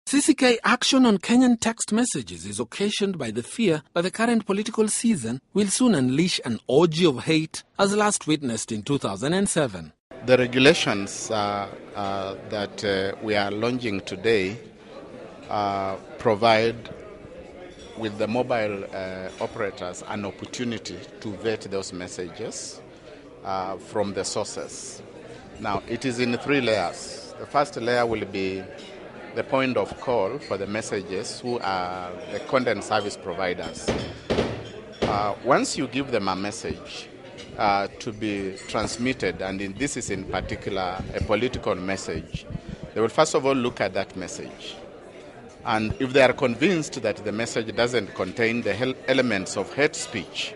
CCK action on Kenyan text messages is occasioned by the fear that the current political season will soon unleash an orgy of hate, as last witnessed in 2007. The regulations that we are launching today provide with the mobile operators an opportunity to vet those messages from the sources. Now, it is in 3 layers. The first layer will be the point of call for the messages, who are the content service providers. Once you give them a message to be transmitted, and this is in particular a political message, they will first of all look at that message. And if they are convinced that the message doesn't contain the elements of hate speech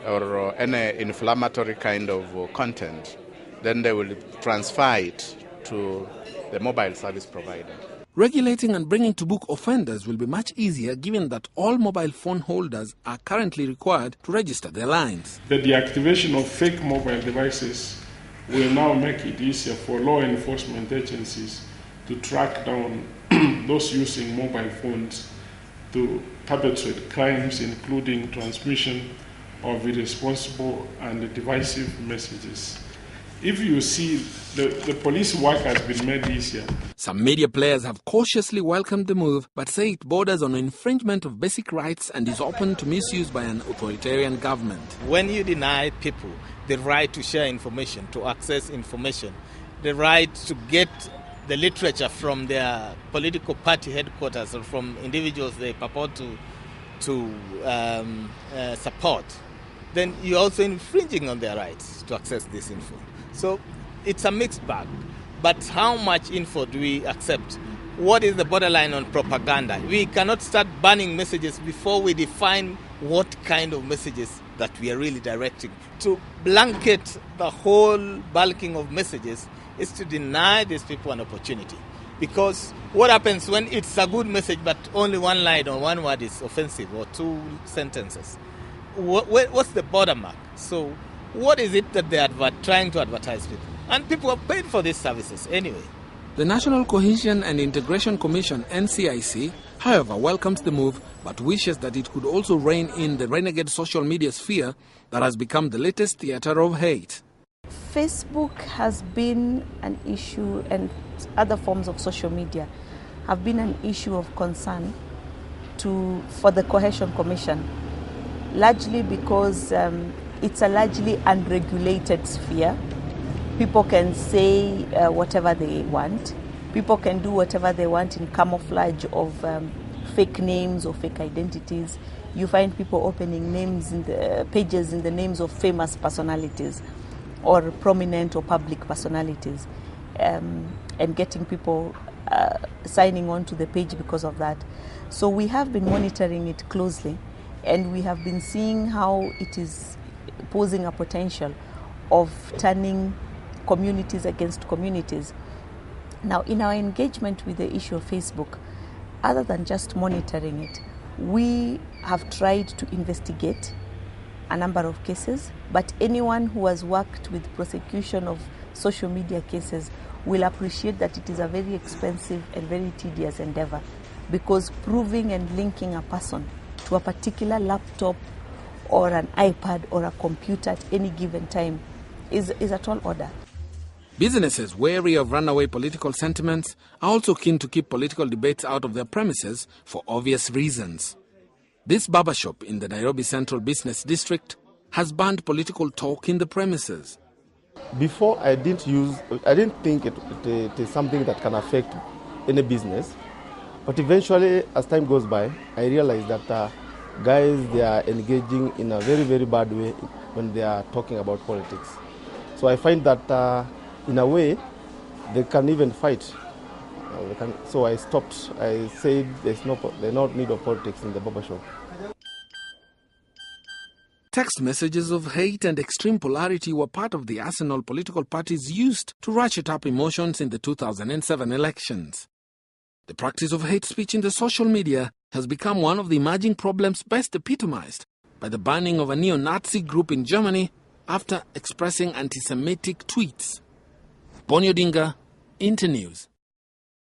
or any inflammatory kind of content, then they will transfer it to the mobile service provider. Regulating and bringing to book offenders will be much easier, given that all mobile phone holders are currently required to register their lines. The deactivation of fake mobile devices will now make it easier for law enforcement agencies to track down those using mobile phones to perpetrate crimes, including transmission of irresponsible and divisive messages. If you see, the police work has been made easier. Some media players have cautiously welcomed the move, but say it borders on infringement of basic rights and is open to misuse by an authoritarian government. When you deny people the right to share information, to access information, the right to get the literature from their political party headquarters or from individuals they purport to support, then you're also infringing on their rights to access this info. So it's a mixed bag. But how much info do we accept? What is the borderline on propaganda? We cannot start banning messages before we define what kind of messages that we are really directing. To blanket the whole bulking of messages is to deny these people an opportunity. Because what happens when it's a good message but only one line or one word is offensive, or 2 sentences? What's the border mark? So what is it that they are trying to advertise people? And people are paid for these services anyway. The National Cohesion and Integration Commission, NCIC, however, welcomes the move, but wishes that it could also rein in the renegade social media sphere that has become the latest theater of hate. Facebook has been an issue, and other forms of social media have been an issue of concern for the Cohesion Commission, largely because it's a largely unregulated sphere. People can say whatever they want. People can do whatever they want in camouflage of fake names or fake identities. You find people opening pages in the names of famous personalities or prominent or public personalities, and getting people signing on to the page because of that. So we have been monitoring it closely, and we have been seeing how it is posing a potential of turning communities against communities. Now, in our engagement with the issue of Facebook, other than just monitoring it, we have tried to investigate a number of cases, but anyone who has worked with prosecution of social media cases will appreciate that it is a very expensive and very tedious endeavor, because proving and linking a person to a particular laptop or an iPad or a computer at any given time is a tall order. Businesses wary of runaway political sentiments are also keen to keep political debates out of their premises for obvious reasons. This barbershop in the Nairobi Central Business District has banned political talk in the premises. Before, I didn't think it is something that can affect any business. But eventually, as time goes by, I realized that guys, they are engaging in a very, very bad way when they are talking about politics. So I find that in a way, they can even fight. So I stopped. I said there's no need of politics in the barbershop. Text messages of hate and extreme polarity were part of the arsenal political parties used to ratchet up emotions in the 2007 elections. The practice of hate speech in the social media has become one of the emerging problems best epitomized by the banning of a neo-Nazi group in Germany after expressing anti-Semitic tweets. Bonyo Dinga, Internews.